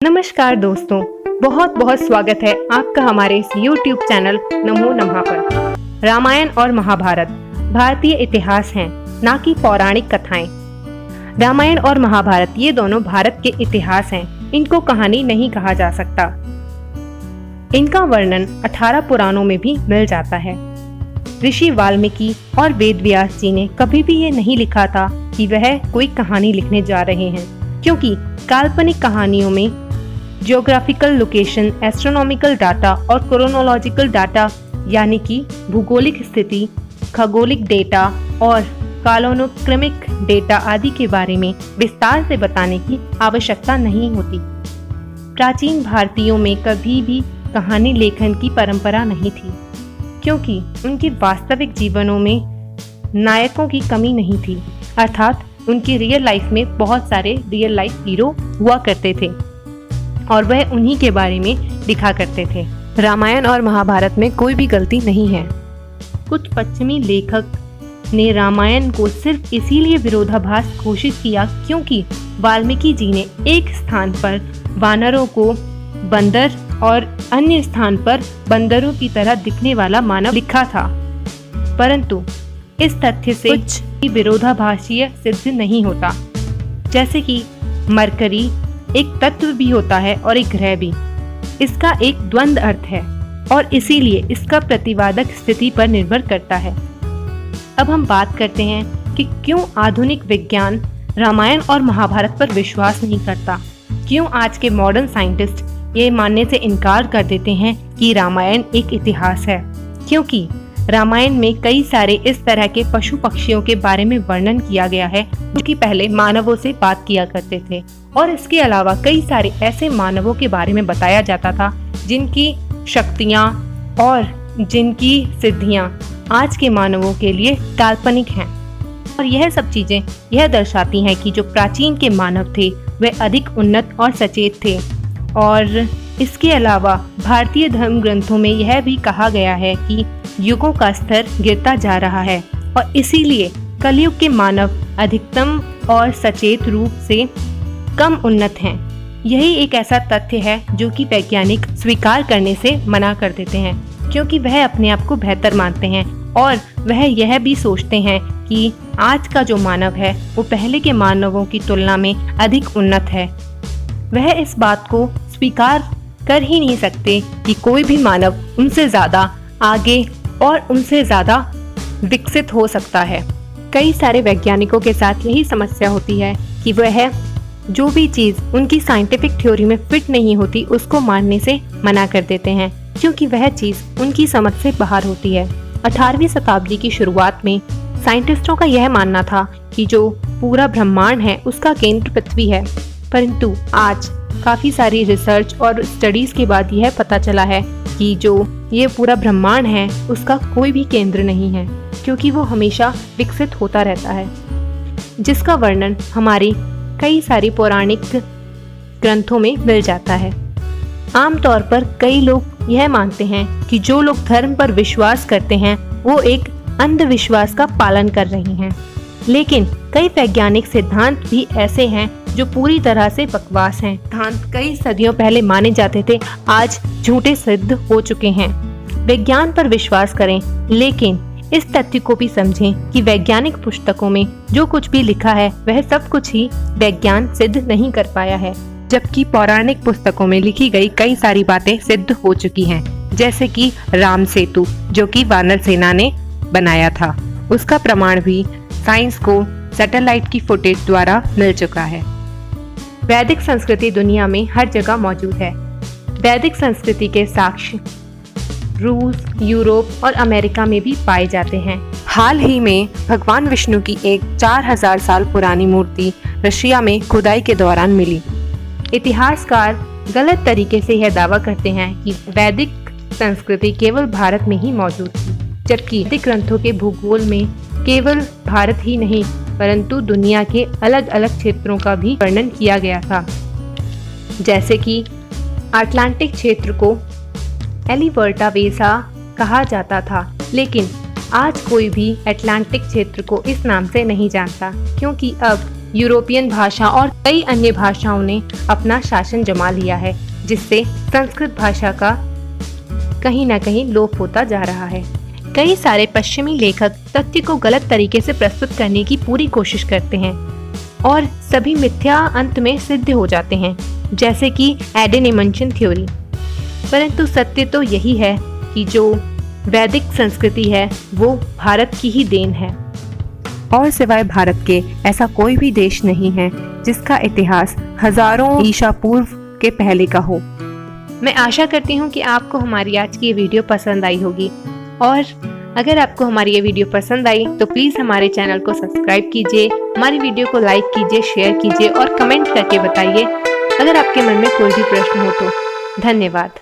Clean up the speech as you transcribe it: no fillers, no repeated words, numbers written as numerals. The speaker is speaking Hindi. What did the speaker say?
नमस्कार दोस्तों, बहुत बहुत स्वागत है आपका हमारे इस YouTube चैनल नमो नमः पर। रामायण और महाभारत भारतीय इतिहास हैं, ना कि पौराणिक कथाएं। रामायण और महाभारत ये दोनों भारत के इतिहास हैं, इनको कहानी नहीं कहा जा सकता। इनका वर्णन 18 पुराणों में भी मिल जाता है। ऋषि वाल्मीकि और वेद व्यास जी ने कभी भी ये नहीं लिखा था कि वह कोई कहानी लिखने जा रहे हैं, क्योंकि काल्पनिक कहानियों में जियोग्राफिकल लोकेशन, एस्ट्रोनॉमिकल डाटा और क्रोनोलॉजिकल डाटा यानी कि भूगोलिक स्थिति, खगोलिक डेटा और कालानुक्रमिक डेटा आदि के बारे में विस्तार से बताने की आवश्यकता नहीं होती। प्राचीन भारतीयों में कभी भी कहानी लेखन की परंपरा नहीं थी, क्योंकि उनके वास्तविक जीवनों में नायकों की कमी नहीं थी, अर्थात उनकी रियल लाइफ में बहुत सारे रियल लाइफ हीरो हुआ करते थे और वह उन्हीं के बारे में लिखा करते थे। रामायण और महाभारत में कोई भी गलती नहीं है। कुछ पश्चिमी लेखक ने रामायण को सिर्फ इसीलिए विरोधाभास घोषित किया क्योंकि वाल्मीकि जी ने एक स्थान पर वानरों को बंदर और अन्य स्थान पर बंदरों की तरह दिखने वाला मानव लिखा था, परंतु इस तथ्य से कुछ विरोधाभासीय सिद्ध नहीं होता। जैसे कि मरकरी एक तत्व भी होता है और एक ग्रह भी। इसका एक द्वंद्व अर्थ है और इसीलिए इसका प्रतिवादक स्थिति पर निर्भर करता है। अब हम बात करते हैं कि क्यों आधुनिक विज्ञान रामायण और महाभारत पर विश्वास नहीं करता। क्यों आज के मॉडर्न साइंटिस्ट ये मानने से इनकार कर देते हैं कि रामायण एक इतिहास है, क्योंकि रामायण में कई सारे इस तरह के पशु पक्षियों के बारे में वर्णन किया गया है जो कि पहले मानवों से बात किया करते थे, और इसके अलावा कई सारे ऐसे मानवों के बारे में बताया जाता था जिनकी शक्तियाँ और जिनकी सिद्धियाँ आज के मानवों के लिए काल्पनिक हैं। और यह सब चीजें यह दर्शाती हैं कि जो प्राचीन के मानव थे वे अधिक उन्नत और सचेत थे। और इसके अलावा भारतीय धर्म ग्रंथों में यह भी कहा गया है कि युगों का स्तर गिरता जा रहा है और इसीलिए कलयुग के मानव अधिकतम और सचेत रूप से कम उन्नत हैं। यही एक ऐसा तथ्य है जो कि वैज्ञानिक स्वीकार करने से मना कर देते हैं, क्योंकि वह अपने आप को बेहतर मानते हैं और वह यह भी सोचते हैं कि आज का जो मानव है वो पहले के मानवों की तुलना में अधिक उन्नत है। वह इस बात को स्वीकार कर ही नहीं सकते कि कोई भी मानव उनसे ज्यादा आगे और उनसे ज्यादा विकसित हो सकता है। कई सारे वैज्ञानिकों के साथ यही समस्या होती है कि वह जो भी चीज उनकी साइंटिफिक थ्योरी में फिट नहीं होती उसको मानने से मना कर देते हैं, क्योंकि वह चीज उनकी समझ से बाहर होती है। 18वीं शताब्दी की शुरुआत में साइंटिस्टों का यह मानना था कि जो पूरा ब्रह्मांड है उसका केंद्र पृथ्वी है, परंतु आज काफी सारी रिसर्च और स्टडीज के बाद यह पता चला है कि जो ये पूरा ब्रह्मांड है उसका कोई भी केंद्र नहीं है, क्योंकि वो हमेशा विकसित होता रहता है, जिसका वर्णन हमारी कई सारी पौराणिक ग्रंथों में मिल जाता है। आमतौर पर कई लोग यह मानते हैं कि जो लोग धर्म पर विश्वास करते हैं वो एक अंधविश्वास का पालन कर रहे हैं, लेकिन कई वैज्ञानिक सिद्धांत भी ऐसे हैं जो पूरी तरह से बकवास हैं। सिद्धांत कई सदियों पहले माने जाते थे, आज झूठे सिद्ध हो चुके हैं। विज्ञान पर विश्वास करें, लेकिन इस तथ्य को भी समझें कि वैज्ञानिक पुस्तकों में जो कुछ भी लिखा है वह सब कुछ ही विज्ञान सिद्ध नहीं कर पाया है, जबकि पौराणिक पुस्तकों में लिखी गई कई सारी बातें सिद्ध हो चुकी हैं। जैसे कि राम सेतु जो कि वानर सेना ने बनाया था, उसका प्रमाण भी साइंस को सैटेलाइट की फुटेज द्वारा मिल चुका है। वैदिक संस्कृति दुनिया में हर जगह मौजूद है। वैदिक संस्कृति के साक्ष्य रूस, यूरोप और अमेरिका में भी पाए जाते हैं। हाल ही में भगवान विष्णु की एक 4000 साल पुरानी मूर्ति रशिया में खुदाई के दौरान मिली। इतिहासकार गलत तरीके से यह दावा करते हैं कि वैदिक संस्कृति केवल भारत में ही मौजूद थी, जबकि वैदिक ग्रंथों के भूगोल में केवल भारत ही नहीं परंतु दुनिया के अलग अलग क्षेत्रों का भी वर्णन किया गया था। जैसे कि अटलांटिक क्षेत्र को एलिबर्टा वेसा कहा जाता था, लेकिन आज कोई भी अटलांटिक क्षेत्र को इस नाम से नहीं जानता, क्योंकि अब यूरोपियन भाषा और कई अन्य भाषाओं ने अपना शासन जमा लिया है, जिससे संस्कृत भाषा का कहीं न कहीं लोप होता जा रहा है। कई सारे पश्चिमी लेखक तथ्य को गलत तरीके से प्रस्तुत करने की पूरी कोशिश करते हैं और सभी मिथ्या अंत में सिद्ध हो जाते हैं, जैसे कि एडेनिमेंशन थ्योरी। परंतु सत्य तो यही है कि जो वैदिक संस्कृति है वो भारत की ही देन है और सिवाय भारत के ऐसा कोई भी देश नहीं है जिसका इतिहास हजारों ईसा पूर्व के पहले का हो। मैं आशा करती हूँ कि आपको हमारी आज की ये वीडियो पसंद आई होगी और अगर आपको हमारी ये वीडियो पसंद आई तो प्लीज़ हमारे चैनल को सब्सक्राइब कीजिए, हमारी वीडियो को लाइक कीजिए, शेयर कीजिए और कमेंट करके बताइए अगर आपके मन में कोई भी प्रश्न हो तो। धन्यवाद।